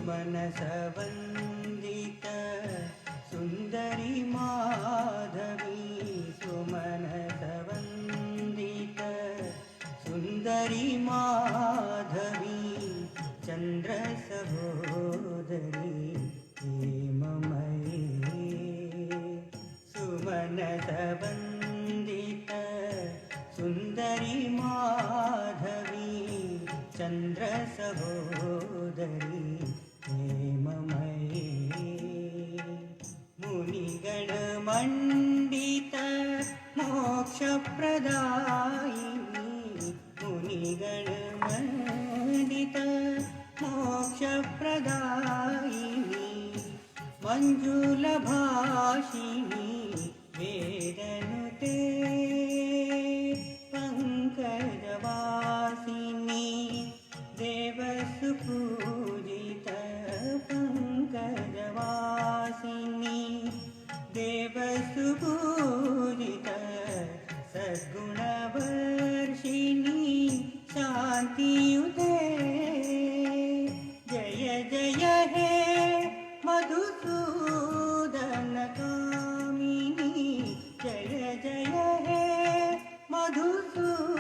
सुमनसवन्दित सुन्दरी माधवी सुमनसवन्दित सुन्दरी माधवी चन्द्रसहोदरी हेममयी सुमनसवन्दित सुन्दरी माधवी चन्द्रसहोदरी हेममयी मुनिगणमण्डित मोक्षप्रदायिनी मुनिगणमण्डित मोक्षप्रदायिनी मञ्जुलभाषिणी वेदनुते पङ्कजवासिनी देवसुपूजित पङ्कजवासिनी देवसुपूजित सद्गुणवर्षिणी शान्तियुते जय जय हे मधुसूदन कामिनी जय जय हे मधुसूदन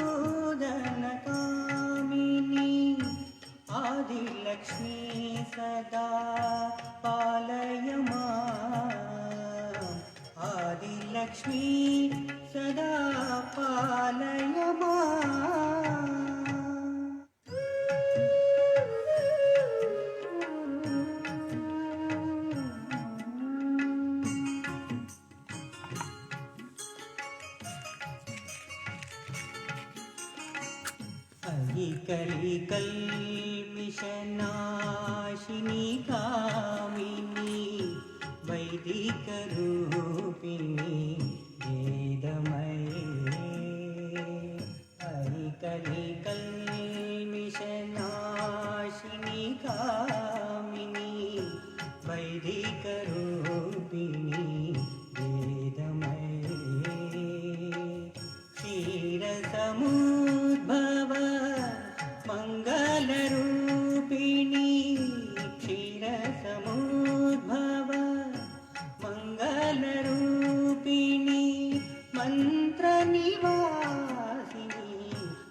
कामिनी आदिलक्ष्मी सदा पालय माम् आदिलक्ष्मी सदा पालय माम् कलिकल्मिषनाशिनी कामिनी वैदिकरूपिणी वेदमये कलिकल्मिषनाशिनी कामिनी वैदिकरूपिणी वेदमये क्षीरसमुद्भव मङ्गलरूपिणी क्षीरसमुद्भव मङ्गलरूपिणी मन्त्रनिवासिनी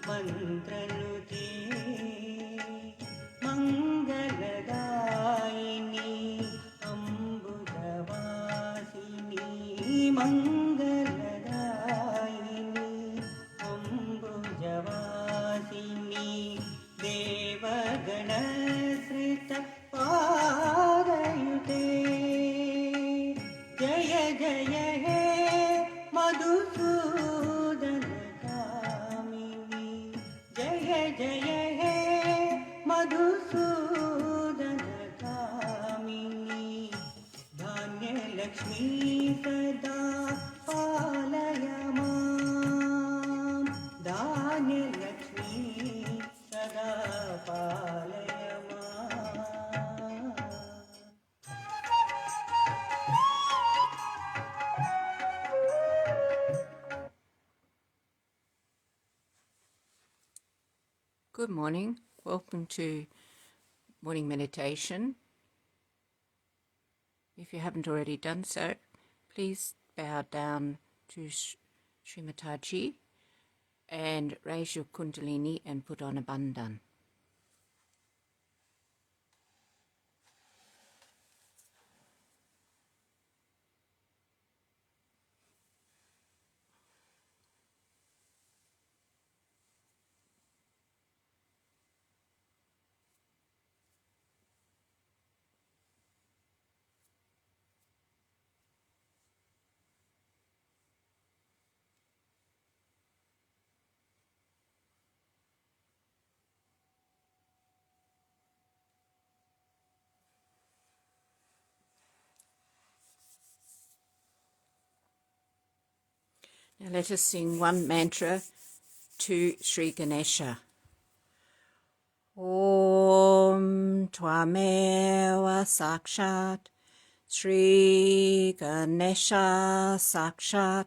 मन्त्रनुते मङ्गलदायिनी अम्बुजवासिनी मङ्गलदायिनी अम्बुजवासिनी देवगणश्रित पादयुते जय जय हे मधुसूदन कामिनी जय जय हे मधुसूदन कामिनी धान्यलक्ष्मी सदा पालय माम् धान्यलक्ष्मी सदा पालय माम् Good morning. Welcome to morning meditation. If you haven't already done so, please bow down to Sri Mataji and raise your kundalini and put on a bandhan. Now let us sing one mantra to Sri Ganesha. Om Tvameva Sakshat Sri Ganesha Sakshat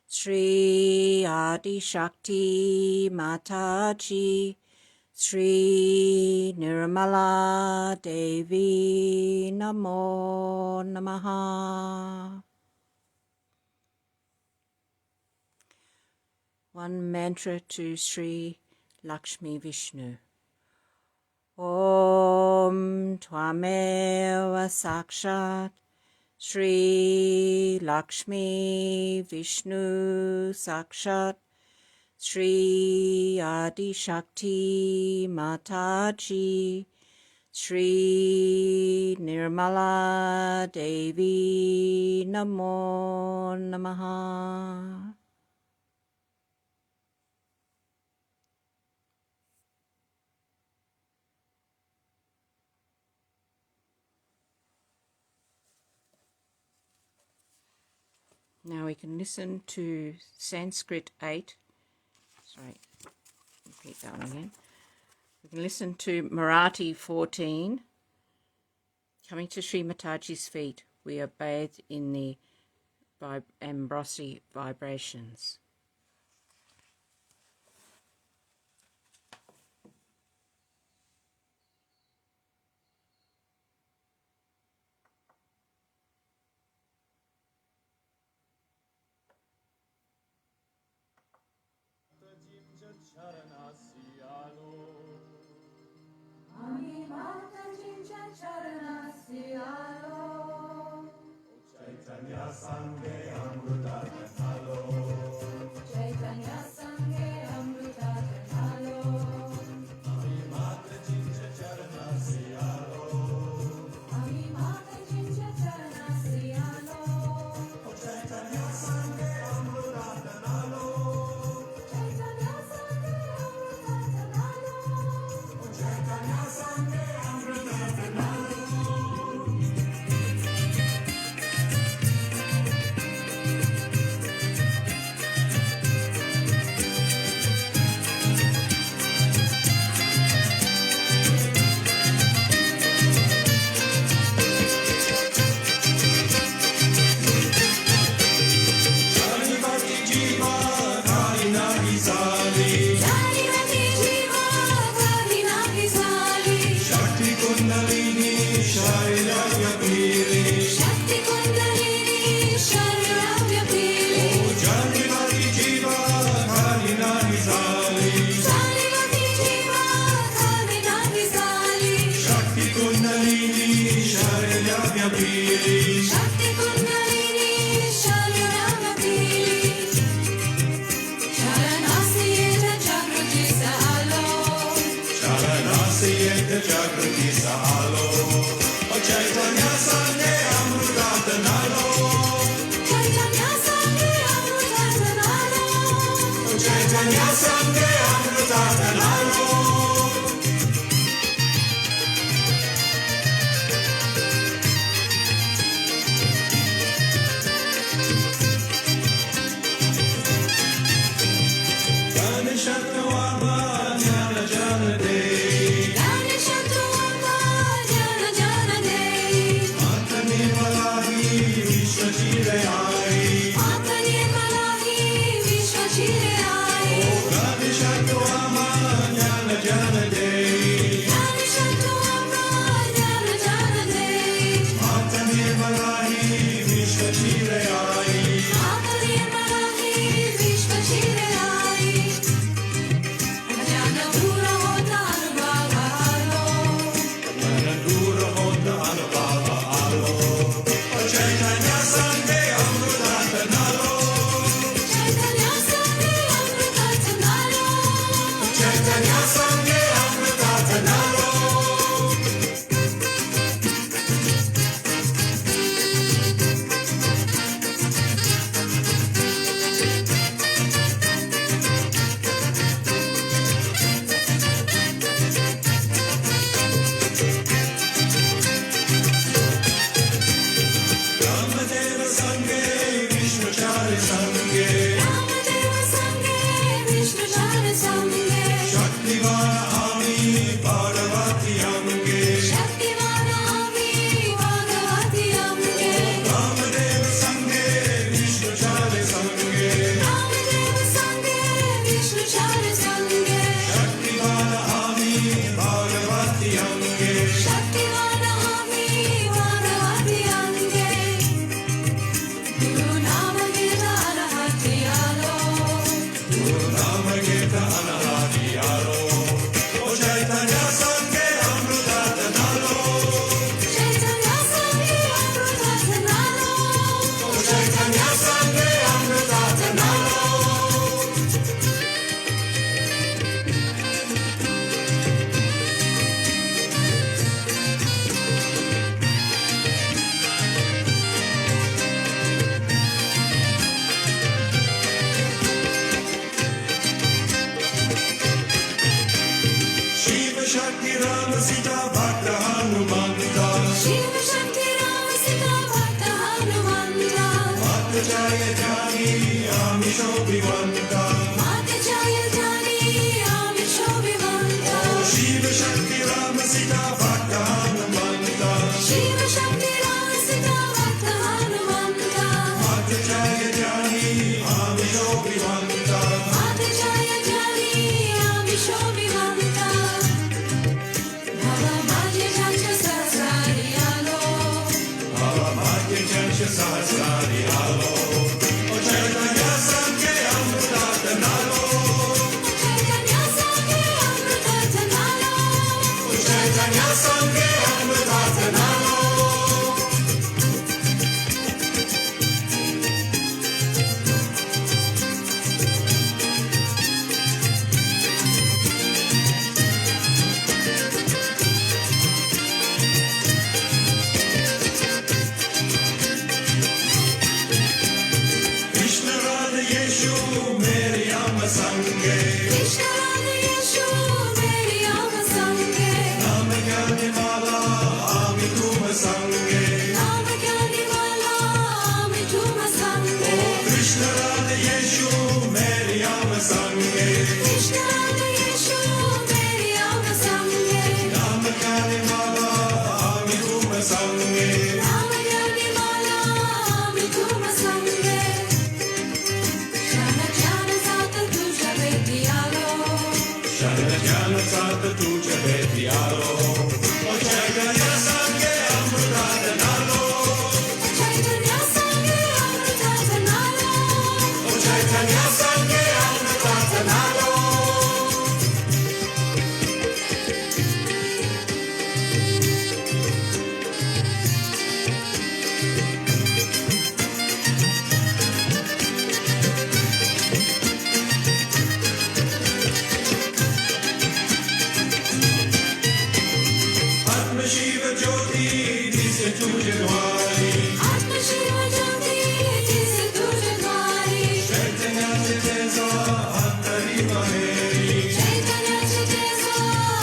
Sri Adi Shakti Mataji Sri Nirmala Devi Namo Namaha. One mantra to Sri Lakshmi Vishnu. Om Tvameva Sakshat Sri Lakshmi Vishnu Sakshat Sri Adi Shakti Mataji Sri Nirmala Devi Namo Namaha. Now we can listen to Sanskrit 8. Sorry, repeat that one again. We can listen to Marathi 14. Coming to Sri Mataji's feet, we are bathed in the Ambrosi vibrations. Chaitanya Sanghe Amruta Janalo Chaitanya Sanghe Amruta Janalo Ami Mata Jinja Charana Siyalo Ami Mata Jinja Charana Siyalo Chaitanya Sanghe Amruta Janalo Chaitanya Sanghe Amruta Janalo Chaitanya Sanghe Amruta Janalo. Jana Shakti Ram Sita Bhakta Hanumanta Shiva Shakti Ram Sita Bhakta Hanumanta Mata Jaya Jani Ami Shobhivanta Mata Jaya Jani Ami Shobhivanta Shiva Shakti Ram Sita Bhakta Hanumanta Shiva Shakti Ram Sita Bhakta Hanumanta Mata Jaya Jani Ami Shobhivanta Mata Jaya Jani Ami Shobhivanta Bhava Bhagya Jansha Sahasrari Alo Bhava Bhagya Jansha Sahasrari Alo O Chaitanya Sanghe Amruta Tanalo Chaitanya Sanghe Amruta Tanalo O Chaitanya Sanghe Amruta Tanalo Krishna Radha Yeshu Mere Ama Sanghe Krishna Radha Yeshu Meri Ama Sanghe Nama Gyani Mala Ami Kuma Sanghe Nama Gyani Mala Ami Tuma Sanghe Krishna Radha Yeshu Mere Ama Sanghe Krishna Radha Yeshu Meri Ama Sanghe Nama Gyani Mala Ami Kuma Sanghe Nama Gyani Mala Ami Tuma Sanghe Shana Jana Sata Tuja Vedialo Shana Jana Sata Tuja Vedialo O Chaitanya Sanghe Amruta Tanalo Chaitanya Sanghe Amruta Tanalo O Chaitanya Sanghe Amruta Tanalo Atma Shiva Jyoti Jise Tujhe Dwari Atma Shiva Jyoti Jise Tujhe Dwari Chaitanya Chitesa Antari Maheri Chaitanya Chitesa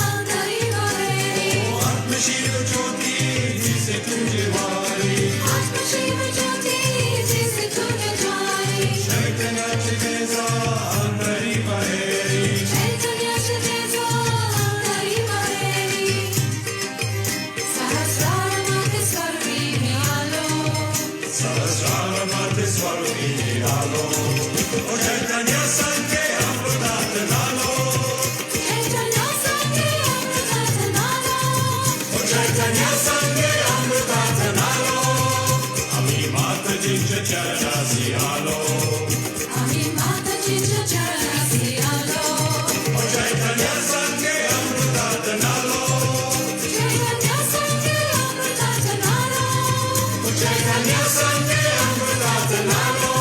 Antari Maheri Atma Shiva Jyoti Jise Tujhe Dwari Atma Shiva Jyoti Jise Tujhe Dwari Chaitanya Chitesa Antari Maheri Chaitanya Chitesa Antari Maheri Sahasrara Mate Swarvini Alo Sahasrara Mate Swarvini Alo O Chaitanya Sanghe Amruta Tanalo Chaitanya Sanghe Amruta Tanalo O Chaitanya Sanghe Amruta Tanalo Ami Mata Jinja Charasi Alo Ami Mata Jinja Charasi Alo O Chaitanya Sanghe Amruta Tanalo Chaitanya Sanghe Amruta Tanalo O Chaitanya Sanghe Amruta Tanalo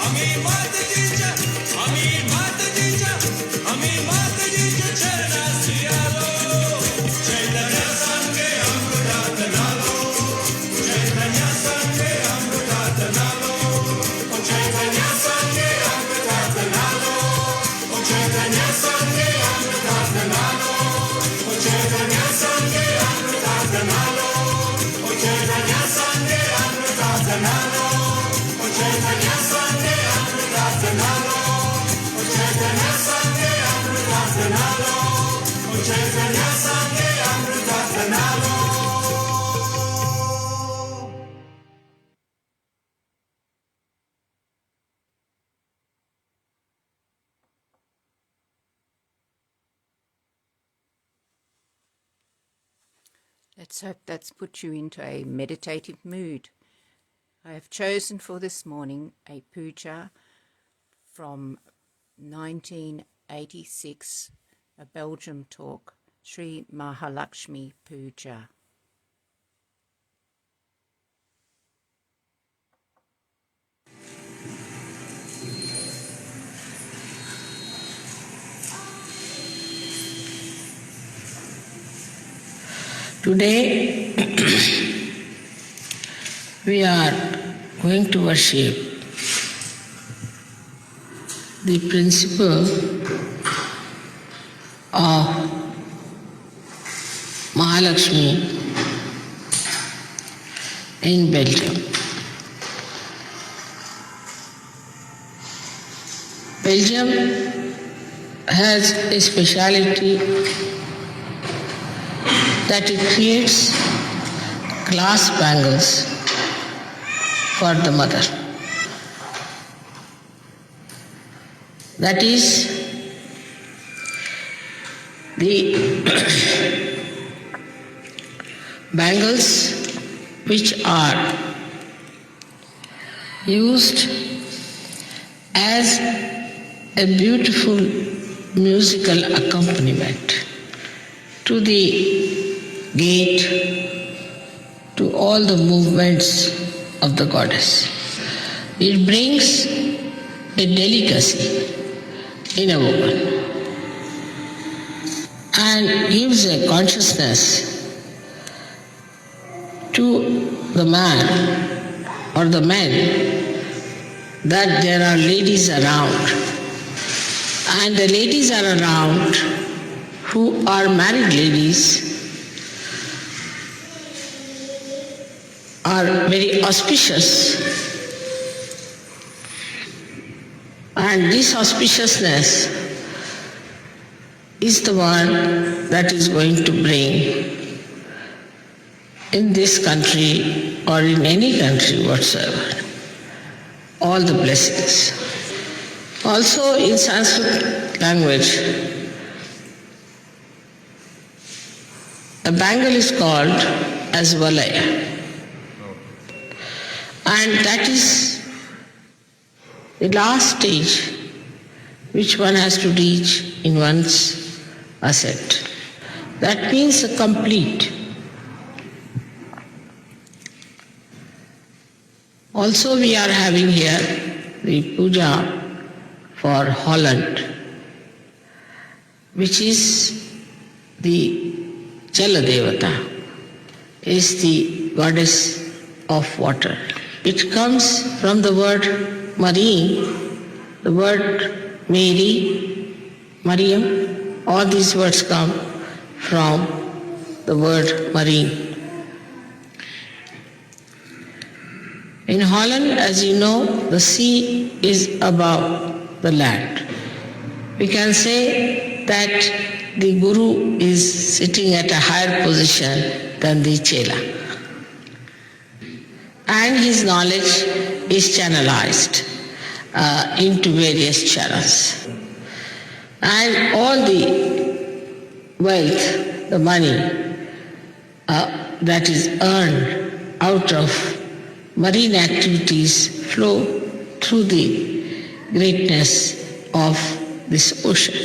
Ami Mata Jinja Ami Mata Jinja Ami Mata Jinja Charasi Alo Chaitanya Sanghe Amruta Tanalo Chaitanya Sanghe Amruta Tanalo O Chaitanya Sanghe Amruta Tanalo O Chaitanya Sanghe Amruta Tanalo O Chaitanya Sanghe Amruta Tanalo O Chaitanya Sanghe Amruta Tanalo O Chaitanya Sanghe Amruta Tanalo O Chaitanya Sanghe Amruta Tanalo O Chaitanya Sanghe Amruta Tanalo Let's hope that's put you into a meditative mood. I have chosen for this morning a puja from 1986, a Belgium talk, Sri Mahalakshmi Puja. Today we are going to worship the principle of Mahalakshmi in Belgium. Belgium has a speciality that it creates glass bangles for the mother. That is the bangles which are used as a beautiful musical accompaniment to the gait, to all the movements of the goddess. It brings a delicacy in a woman and gives a consciousness to the man or the men that there are ladies around. And the ladies are around who are married ladies are very auspicious. And this auspiciousness is the one that is going to bring in this country or in any country whatsoever all the blessings. Also in Sanskrit language, a bangle is called as valaya. And that is the last stage which one has to reach in one's ascent. That means a complete. Also we are having here the puja for Holland, which is the Jala Devata, is the goddess of water. It comes from the word marine, the word Mary, Mariam, all these words come from the word marine. In Holland, as you know, the sea is above the land. We can say that the Guru is sitting at a higher position than the Chela. And his knowledge is channelized into various channels. And all the wealth, the money that is earned out of marine activities flow through the greatness of this ocean.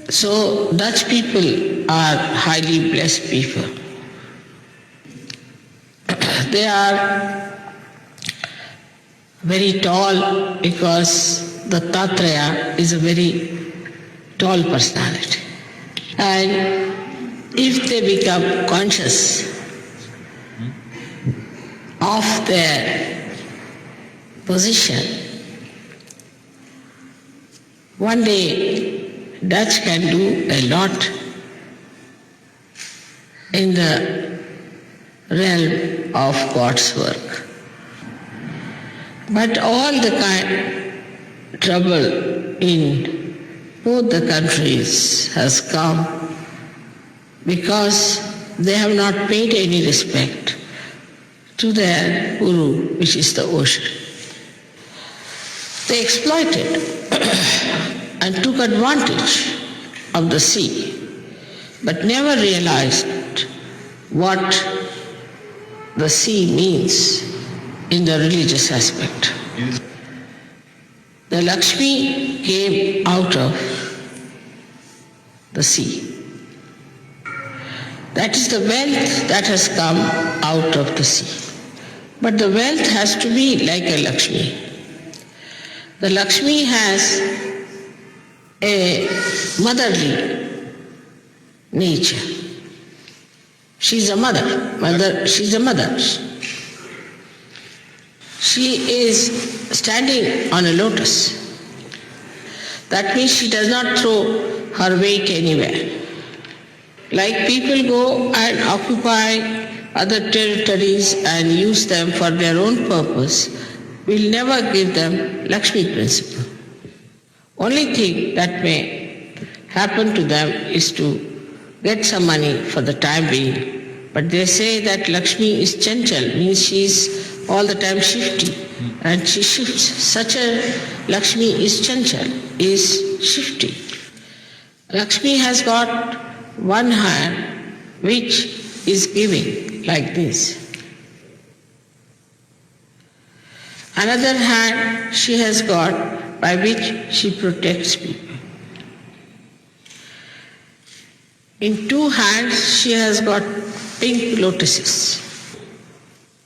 So Dutch people are highly blessed people. They are very tall because the Tattreya is a very tall personality. And if they become conscious of their position, one day Dutch can do a lot in the realm of God's work. But all the trouble in both the countries has come because they have not paid any respect to their Guru, which is the ocean. They exploited and took advantage of the sea, but never realized what the sea means in the religious aspect. The Lakshmi came out of the sea. That is the wealth that has come out of the sea. But the wealth has to be like a Lakshmi. The Lakshmi has a motherly nature. She's a mother. She's a mother. she is standing on a lotus. That means she does not throw her weight anywhere. Like people go and occupy other territories and use them for their own purpose, we'll never give them Lakshmi principle. Only thing that may happen to them is to get some money for the time being. But they say that Lakshmi is chanchal, means she is all the time shifty, and she shifts. Such a Lakshmi is chanchal, is shifty. Lakshmi has got one hand which is giving, like this. Another hand she has got by which she protects people. In two hands she has got pink lotuses.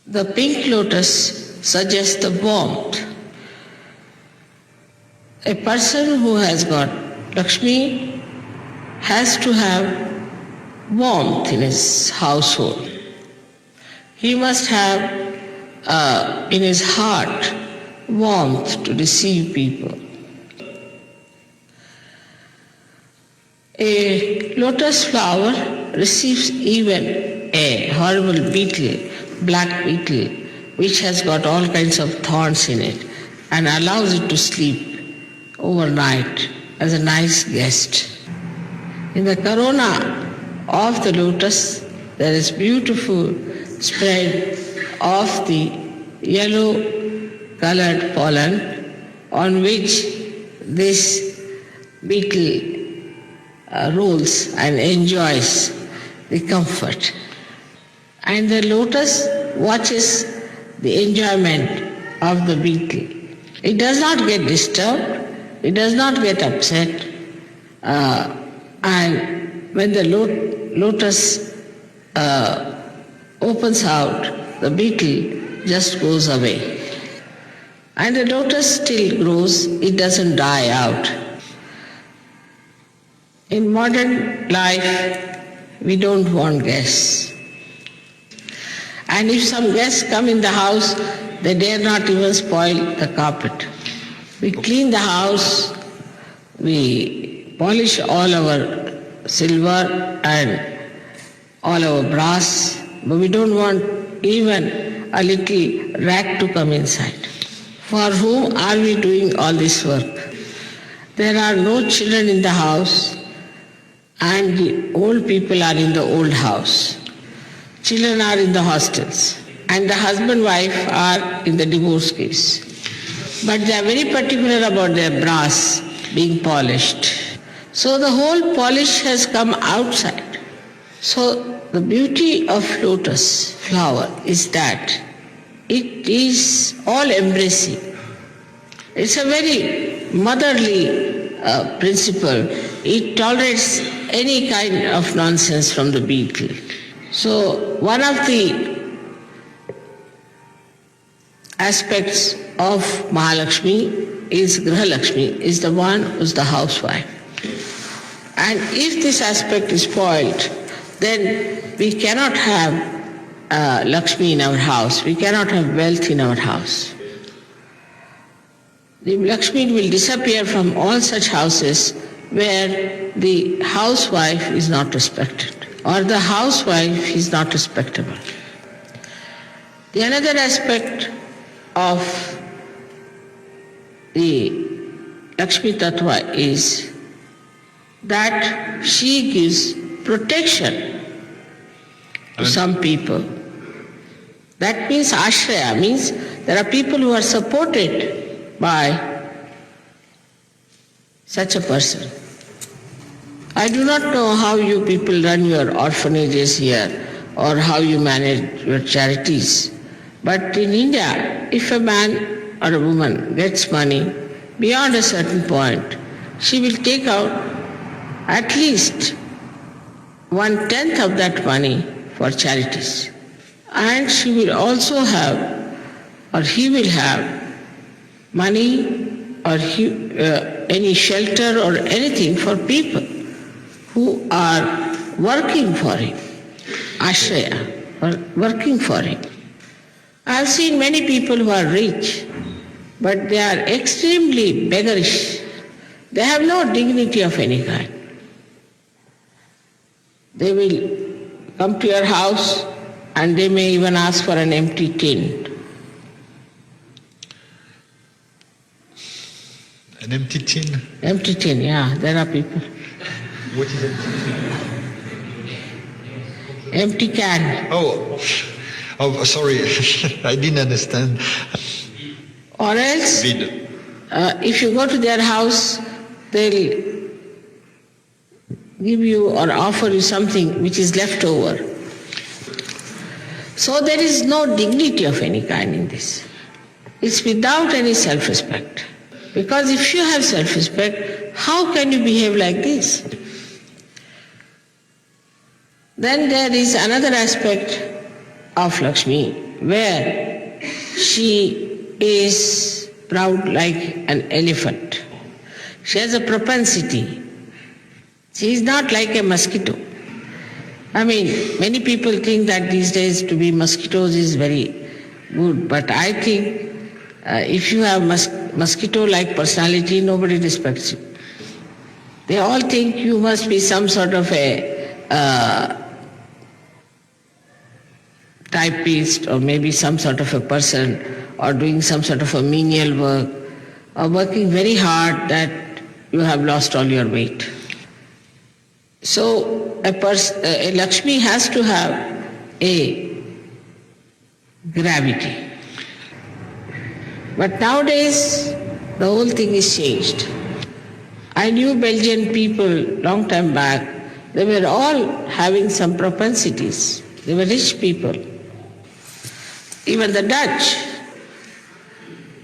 The pink lotus suggests the warmth. A person who has got Lakshmi has to have warmth in his household. He must have in his heart warmth to receive people. A lotus flower receives even a horrible beetle, black beetle, which has got all kinds of thorns in it, and allows it to sleep overnight as a nice guest. In the corona of the lotus, there is beautiful spread of the yellow colored pollen on which this beetle rolls and enjoys the comfort. And the lotus watches the enjoyment of the beetle. It does not get disturbed, it does not get upset, and when the lotus opens out, the beetle just goes away. And the lotus still grows, it doesn't die out. In modern life, we don't want guests. And if some guests come in the house, they dare not even spoil the carpet. We clean the house, we polish all our silver and all our brass, but we don't want even a little rat to come inside. For whom are we doing all this work? There are no children in the house, and the old people are in the old house. Children are in the hostels, and the husband-wife are in the divorce case. But they are very particular about their brass being polished. So the whole polish has come outside. So the beauty of lotus flower is that it is all-embracing. It's a very motherly principle. It tolerates any kind of nonsense from the beetle. So one of the aspects of Mahalakshmi is Grihalakshmi, is the one who's the housewife. And if this aspect is spoiled, then we cannot have Lakshmi in our house, we cannot have wealth in our house. The Lakshmi will disappear from all such houses where the housewife is not respected or the housewife is not respectable. The another aspect of the Lakshmi Tattva is that she gives protection to some people. That means ashraya, means there are people who are supported by such a person. I do not know how you people run your orphanages here or how you manage your charities, but in India, if a man or a woman gets money beyond a certain point, she will take out at least 1/10 of that money for charities. And she will also have, or he will have, money or any shelter or anything for people who are working for him, ashraya, or working for him. I've seen many people who are rich, but they are extremely beggarish. They have no dignity of any kind. They will come to your house and they may even ask for an empty tin. An empty tin? Empty tin, yeah, there are people. What is it? Empty can. Oh, sorry, I didn't understand. Or else, Vide. if you go to their house, they'll give you or offer you something which is left over. So there is no dignity of any kind in this. It's without any self-respect. Because if you have self-respect, how can you behave like this? Then there is another aspect of Lakshmi where she is proud like an elephant. She has a propensity. She is not like a mosquito. I mean, many people think that these days to be mosquitoes is very good, but I think if you have mosquito-like personality, nobody respects you. They all think you must be some sort of a typist or maybe some sort of a person or doing some sort of a menial work or working very hard that you have lost all your weight. So a Lakshmi has to have a gravity. But nowadays the whole thing is changed. I knew Belgian people long time back, they were all having some propensities. They were rich people. Even the Dutch.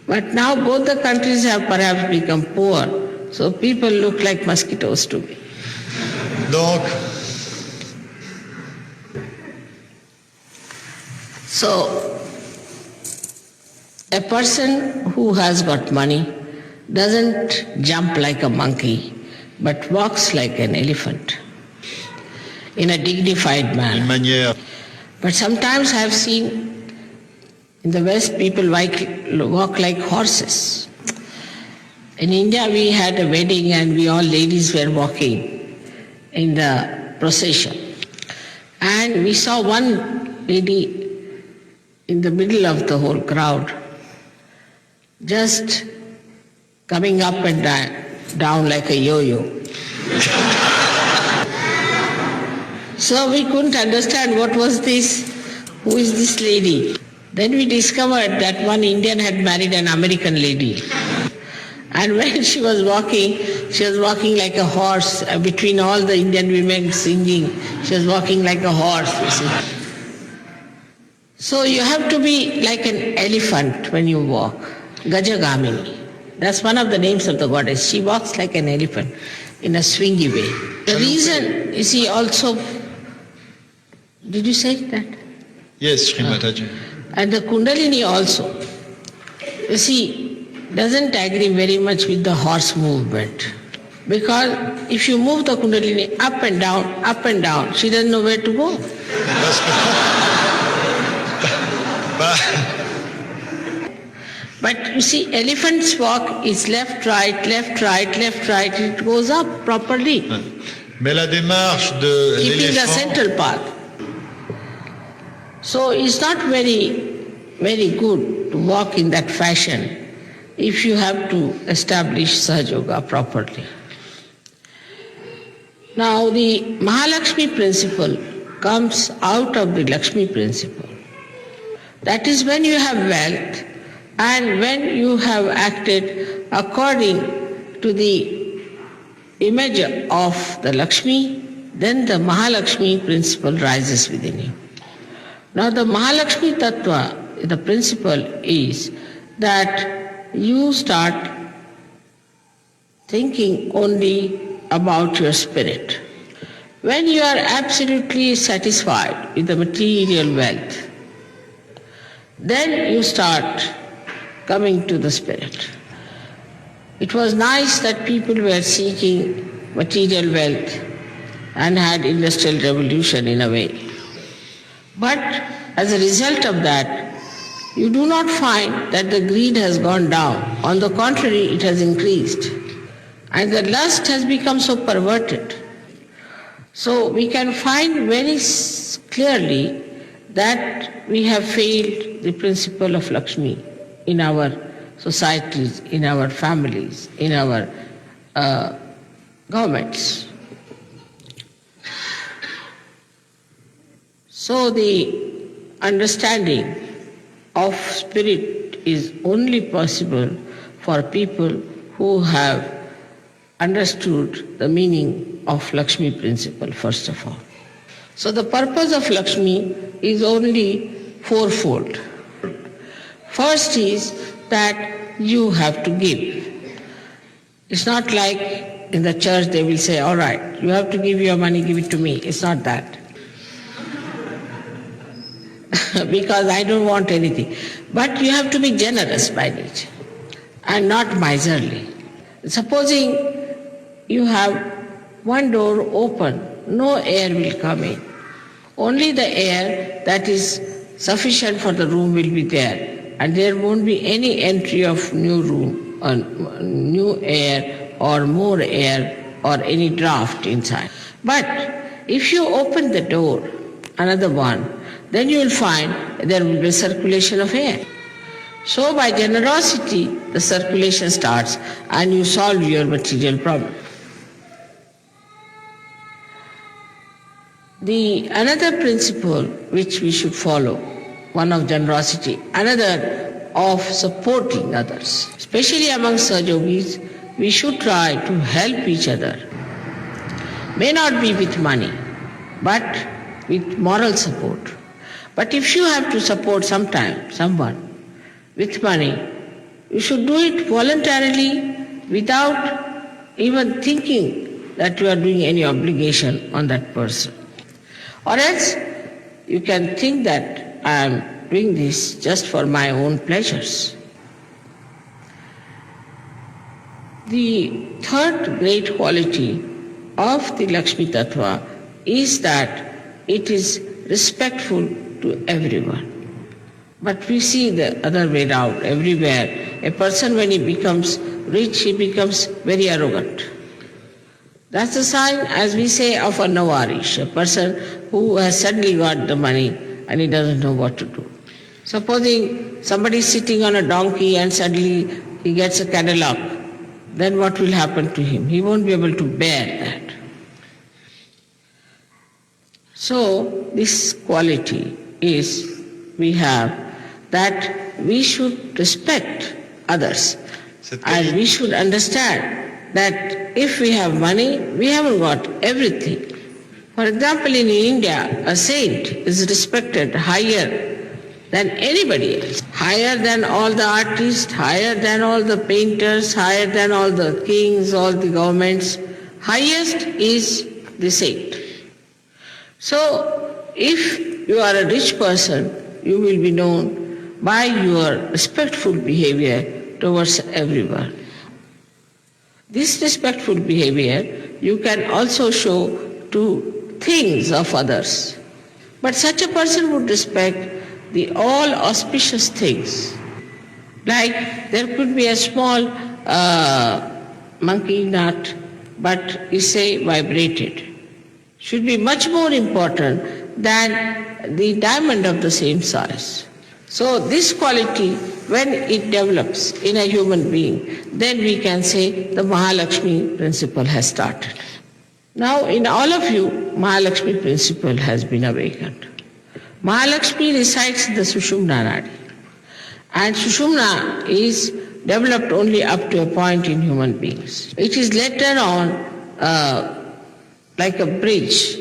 But now both the countries have perhaps become poor, so people look like mosquitoes to me. Donc, So, a person who has got money doesn't jump like a monkey, but walks like an elephant in a dignified une manner. manière. But sometimes I have seen in the West people walk like horses. In India we had a wedding and we all ladies were walking in the procession. And we saw one lady in the middle of the whole crowd, just coming up and down like a yo-yo. So we couldn't understand what was this, who is this lady. Then we discovered that one Indian had married an American lady. And when she was walking like a horse. Between all the Indian women singing, she was walking like a horse, you see. So you have to be like an elephant when you walk. Gajagamini. That's one of the names of the goddess. She walks like an elephant in a swingy way. The reason, you see, also, did you say that? Yes, Sri Mataji. And the Kundalini also, you see, doesn't agree very much with the horse movement. Because if you move the Kundalini up and down, she doesn't know where to go. But you see, elephant's walk is left, right, left, right, left, right. It goes up properly, Mais la démarche de keeping the l'éléphant, central path. So it's not very, very good to walk in that fashion if you have to establish Sahaja Yoga properly. Now the Mahalakshmi principle comes out of the Lakshmi principle. That is when you have wealth and when you have acted according to the image of the Lakshmi, then the Mahalakshmi principle rises within you. Now the Mahalakshmi Tattva, the principle is that you start thinking only about your spirit. When you are absolutely satisfied with the material wealth, then you start coming to the spirit. It was nice that people were seeking material wealth and had industrial revolution in a way. But as a result of that, you do not find that the greed has gone down. On the contrary, it has increased. And the lust has become so perverted. So we can find very clearly that we have failed the principle of Lakshmi in our societies, in our families, in our governments. So the understanding of spirit is only possible for people who have understood the meaning of Lakshmi principle, first of all. So the purpose of Lakshmi is only fourfold. First is that you have to give. It's not like in the church they will say, all right, you have to give your money, give it to me. It's not that. Because I don't want anything. But you have to be generous by nature and not miserly. Supposing you have one door open, no air will come in. Only the air that is sufficient for the room will be there, and there won't be any entry of new room, or new air or more air or any draft inside. But if you open the door, another one, then you will find there will be circulation of air. So by generosity, the circulation starts and you solve your material problem. The another principle which we should follow, one of generosity, another of supporting others. Especially among Sahajogis, we should try to help each other. May not be with money, but with moral support. But if you have to support someone with money, you should do it voluntarily without even thinking that you are doing any obligation on that person. Or else you can think that I am doing this just for my own pleasures. The third great quality of the Lakshmi Tattva is that it is respectful to everyone. But we see the other way around everywhere. A person, when he becomes rich, he becomes very arrogant. That's a sign, as we say, of a Nawarish, a person who has suddenly got the money and he doesn't know what to do. Supposing somebody is sitting on a donkey and suddenly he gets a Cadillac, then what will happen to him? He won't be able to bear that. So this quality is we have that we should respect others and we should understand that if we have money, we haven't got everything. For example, in India, a saint is respected higher than anybody else, higher than all the artists, higher than all the painters, higher than all the kings, all the governments. Highest is the saint. So, if you are a rich person, you will be known by your respectful behavior towards everyone. This respectful behavior you can also show to things of others. But such a person would respect the all auspicious things. Like there could be a small monkey nut, but you say vibrated. Should be much more important than the diamond of the same size. So this quality, when it develops in a human being, then we can say the Mahalakshmi principle has started. Now in all of you, Mahalakshmi principle has been awakened. Mahalakshmi resides in the Sushumna Nadi. And Sushumna is developed only up to a point in human beings. It is later on like a bridge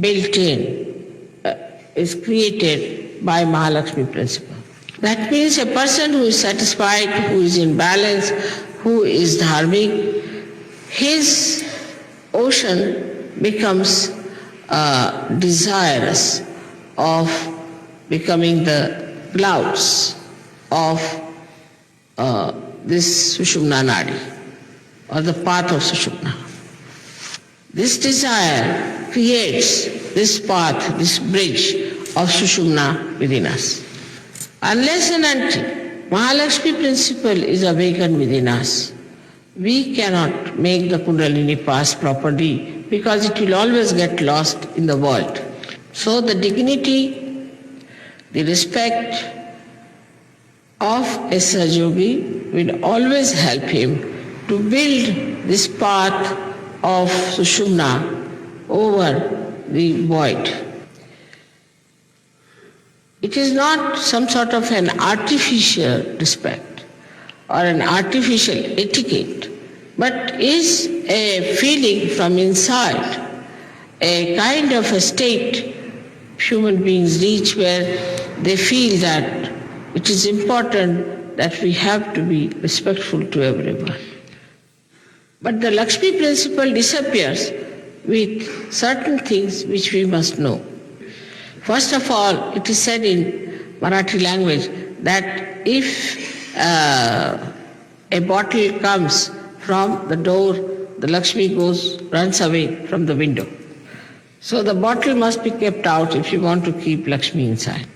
built in, is created by Mahalakshmi principle. That means a person who is satisfied, who is in balance, who is dharmic, his ocean becomes desirous of becoming the clouds of this Sushumna Nadi, or the path of Sushumna. This desire creates this path, this bridge of Sushumna within us. Unless and until Mahalakshmi principle is awakened within us, we cannot make the Kundalini pass properly because it will always get lost in the world. So the dignity, the respect of a Sahaja will always help him to build this path of Sushumna over the void. It is not some sort of an artificial respect or an artificial etiquette, but is a feeling from inside, a kind of a state human beings reach where they feel that it is important that we have to be respectful to everyone. But the Lakshmi principle disappears with certain things which we must know. First of all, it is said in Marathi language that if a bottle comes from the door, the Lakshmi runs away from the window. So the bottle must be kept out if you want to keep Lakshmi inside.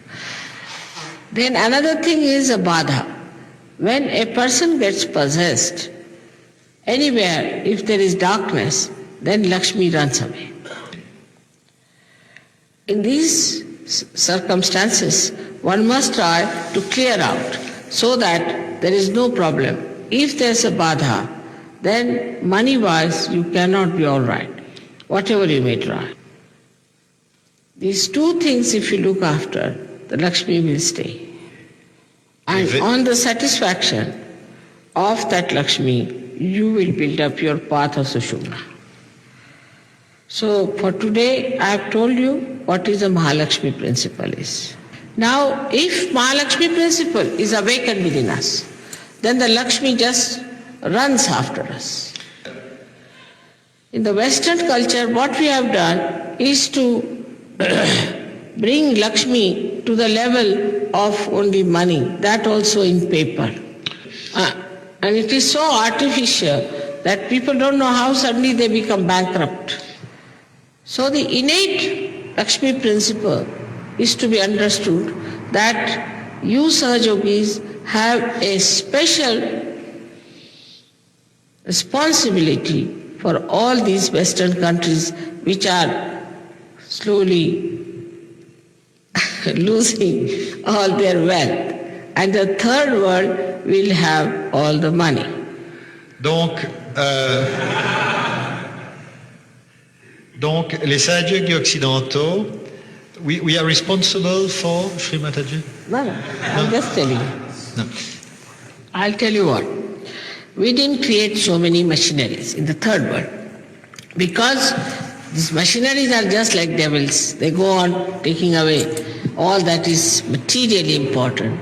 Then another thing is a badha. When a person gets possessed, anywhere, if there is darkness, then Lakshmi runs away. In these circumstances, one must try to clear out so that there is no problem. If there is a badha, then money-wise you cannot be all right, whatever you may try. These two things, if you look after, the Lakshmi will stay. And on the satisfaction of that Lakshmi, you will build up your path of Sushumna. So for today, I have told you what is the Mahalakshmi principle is. Now, if Mahalakshmi principle is awakened within us, then the Lakshmi just runs after us. In the Western culture, what we have done is to bring Lakshmi to the level of only money, that also in paper. And it is so artificial that people don't know how suddenly they become bankrupt. So the innate Lakshmi principle is to be understood that you Sahajogis have a special responsibility for all these Western countries which are slowly losing all their wealth. And the third world will have all the money. Donc les Sahaja occidentaux, we are responsible for Sri Mataji? No, I'm just telling you. No. I'll tell you what. We didn't create so many machineries in the third world because these machineries are just like devils. They go on taking away all that is materially important,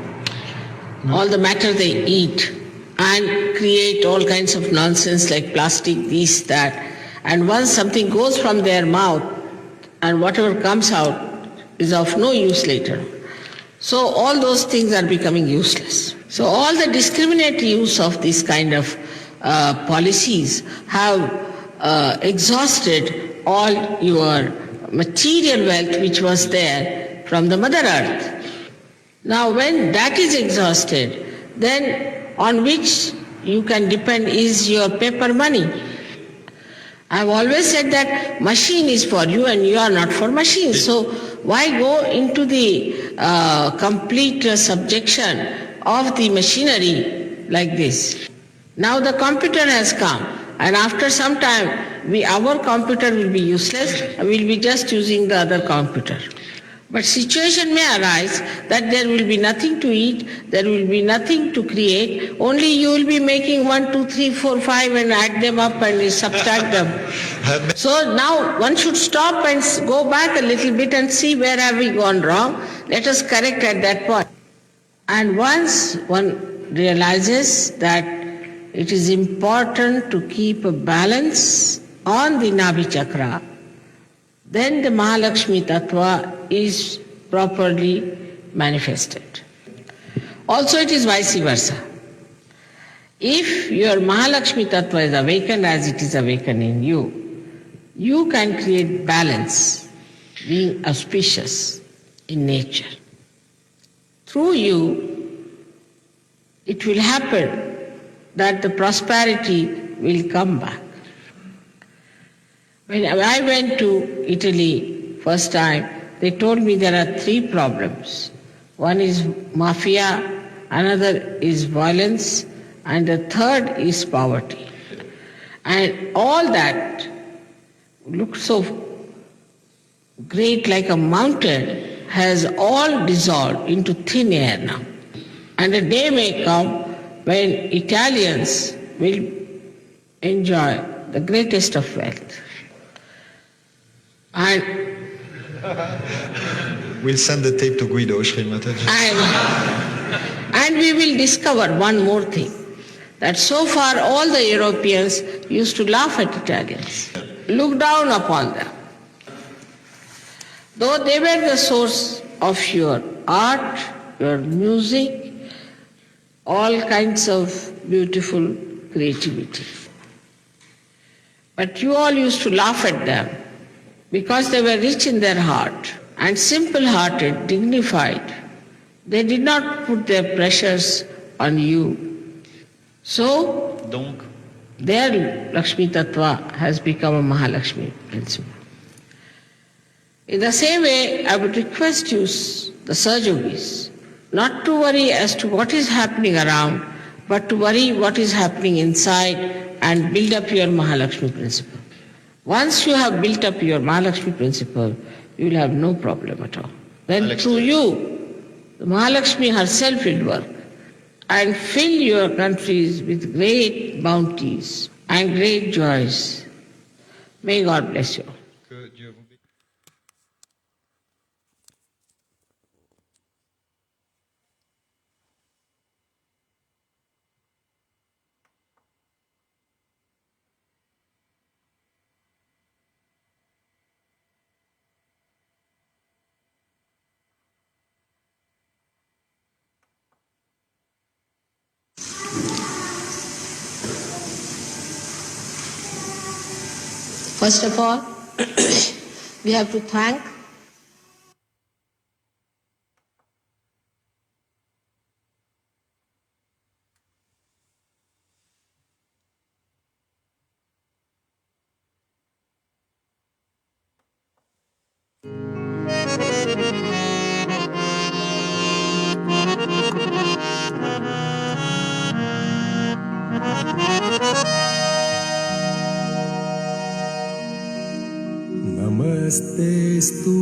all the matter they eat, and create all kinds of nonsense like plastic, this, that. And once something goes from their mouth, and whatever comes out is of no use later. So all those things are becoming useless. So all the discriminate use of these kind of policies have exhausted all your material wealth which was there from the Mother Earth. Now when that is exhausted, then on which you can depend is your paper money. I have always said that machine is for you and you are not for machine. So why go into the complete subjection of the machinery like this? Now the computer has come, and after some time our computer will be useless and we will be just using the other computer. But situation may arise that there will be nothing to eat, there will be nothing to create, only you will be making 1, 2, 3, 4, 5 and add them up and subtract them. So now one should stop and go back a little bit and see where have we gone wrong. Let us correct at that point. And once one realizes that it is important to keep a balance on the Nabhi Chakra, then the Mahalakshmi Tattva is properly manifested. Also it is vice versa. If your Mahalakshmi Tattva is awakened as it is awakened in you, you can create balance, being auspicious in nature. through you, it will happen that the prosperity will come back. When I went to Italy first time, they told me there are 3 problems. One is mafia, another is violence, and the third is poverty. And all that looks so great like a mountain has all dissolved into thin air now. And a day may come when Italians will enjoy the greatest of wealth. And We'll send the tape to Guido, Sri Mataji. And we will discover one more thing, that so far all the Europeans used to laugh at Italians, look down upon them. Though they were the source of your art, your music, all kinds of beautiful creativity. But you all used to laugh at them because they were rich in their heart and simple-hearted, dignified. They did not put their pressures on you. So, Donc, their Lakshmi Tattva has become a Mahalakshmi principle. In the same way, I would request you, the Sahajogis, not to worry as to what is happening around, but to worry what is happening inside and build up your Mahalakshmi principle. Once you have built up your Mahalakshmi principle, you will have no problem at all. Then through you, the Mahalakshmi herself will work and fill your countries with great bounties and great joys. May God bless you. que Dieu vous bénisse. First of all, we have to thank नमस्तेस्तु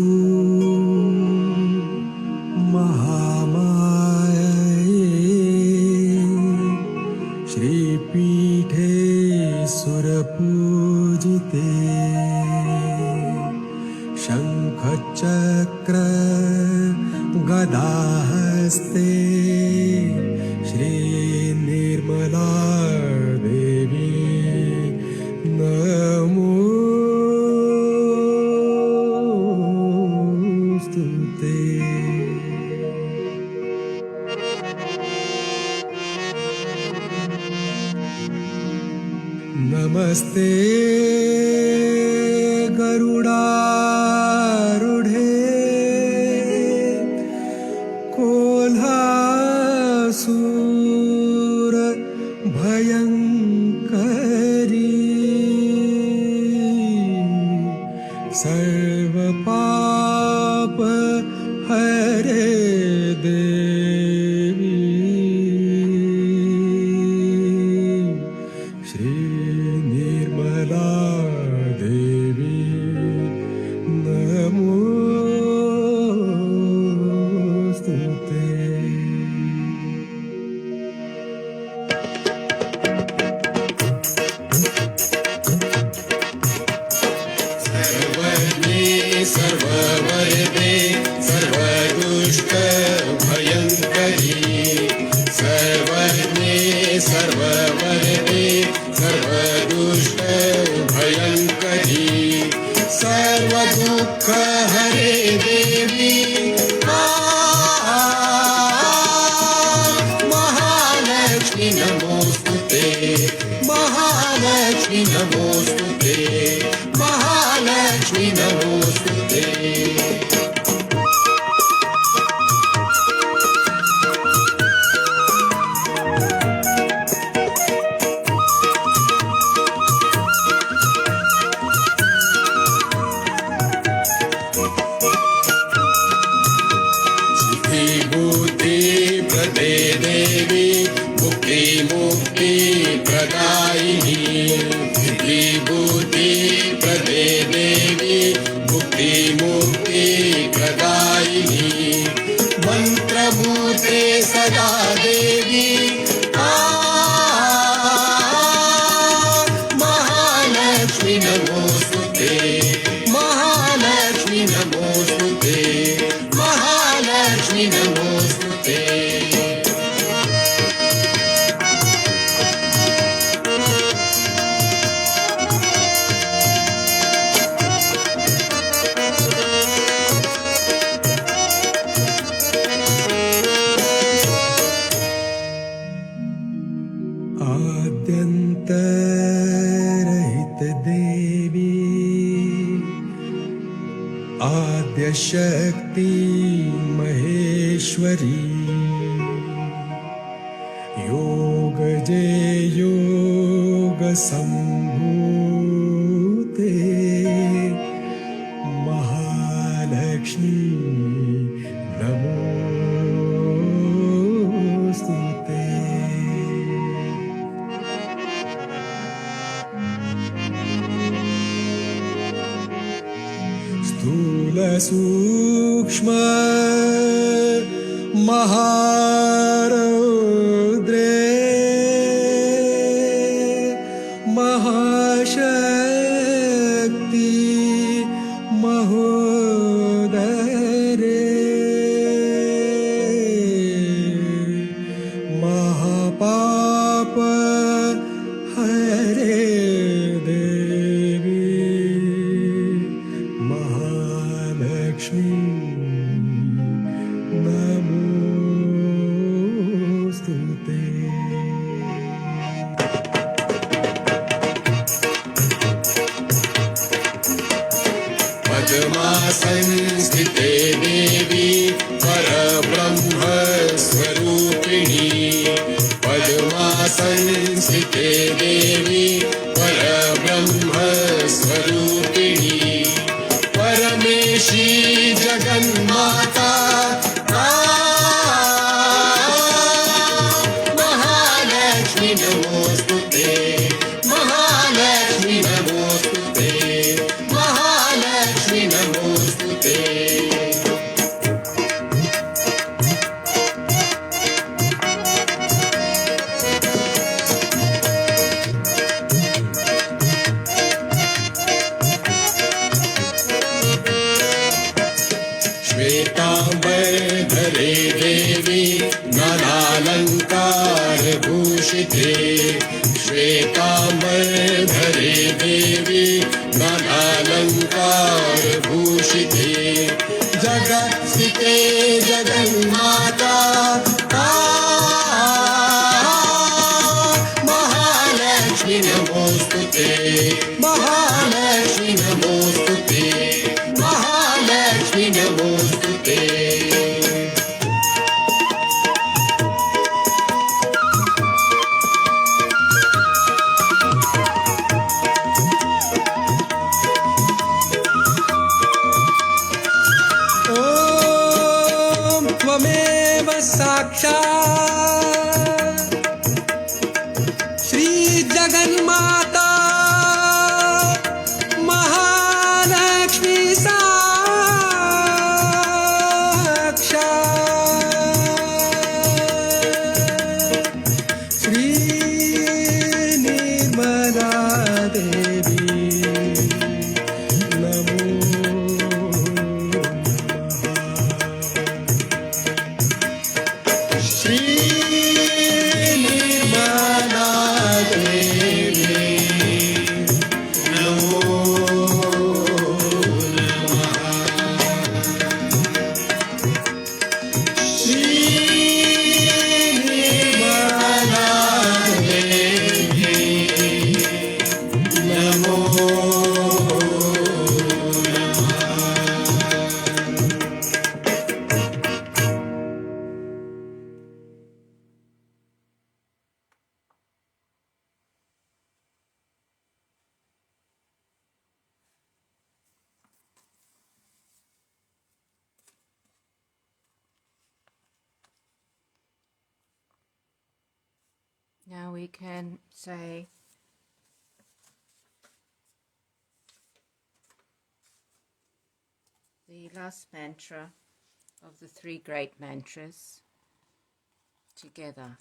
महामाये श्रीपीठे सुरपूजिते शङ्खचक्र गदाहस्ते श्रीनिर्मला देवी नमोस्तुते। नमस्ते गरुडारूढे कोल्हासूर भयङ्करी सर्वपाप हरे देवी श्री निर्मला देवी नमोस्तुते। सर्ववरदे सर्वदुष्टभयङ्करी सर्वज्ञे सर्ववरदे सर्वदुष्टभयङ्करी सर्वदुःखहरे देवी महालक्ष्मी नमोस्तुते महालक्ष्मी नमोस्तुते महालक्ष्मी नमोस्तुते। देवी मुक्ति मुक्ति प्रदायिनी विभूति प्रदे देवी मुक्ति मुक्ति प्रदायिनी मंत्रभूते सदा देवी महालक्ष्मी नमोस्तुते महालक्ष्मी नमोस्तुते महालक्ष्मी नमोस्तुते आद्यन्तरहित देवी आद्यशक्ति महेश्वरी योगजे योग संभूते महालक्ष्मी नमोस्तुते स्थूल सूक्ष्म महारौद्रे महाशक्ति महोदरे महापाप हरे देवी महालक्ष्मी नमोस्तुते पद्मासनस्थिते देवी परब्रह्म स्वरूपिणी पद्मासनस्थिते देवी परब्रह्म स्वरूपिणी परमेशी जगन्माता महालक्ष्मी नमोस्तुते महालक्ष्मी नमोस्तुते महालक्ष्मी नमोस्तुते श्वेतांबरधरे देवी नानालंकार भूषिते श्वेतांबरधरे देवी नानालंकार भूषिते जगत्स्थिते जगन्माता महालक्ष्मी नमोस्तुते महालक्ष्मी नमोस्तुते महालक्ष्मी नमोस्तुते Now we can say the last mantra of the three great mantras together.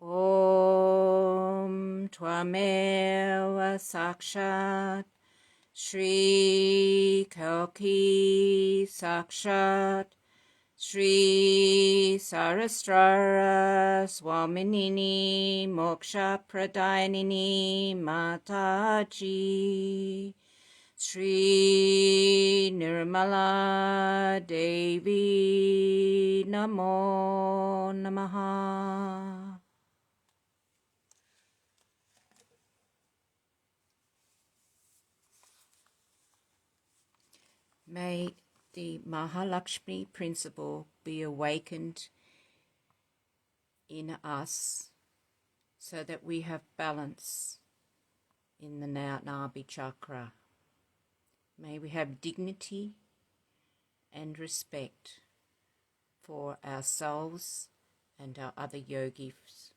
Om Tvameva Sakshat Shri Kalki Sakshat Shri Saraswara Swaminini Moksha Pradayini Mataji Shri Nirmala Devi Namo Namaha. May the Mahalakshmi principle be awakened in us so that we have balance in the Nadi chakra. May we have dignity and respect for ourselves and our other yogis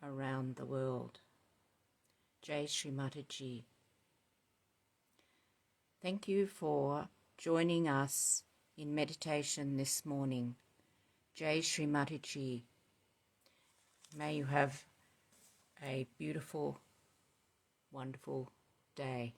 around the world. Jai Shri Mataji. Thank you for joining us in meditation this morning. Jai Shri Mataji. May you have a beautiful, wonderful day.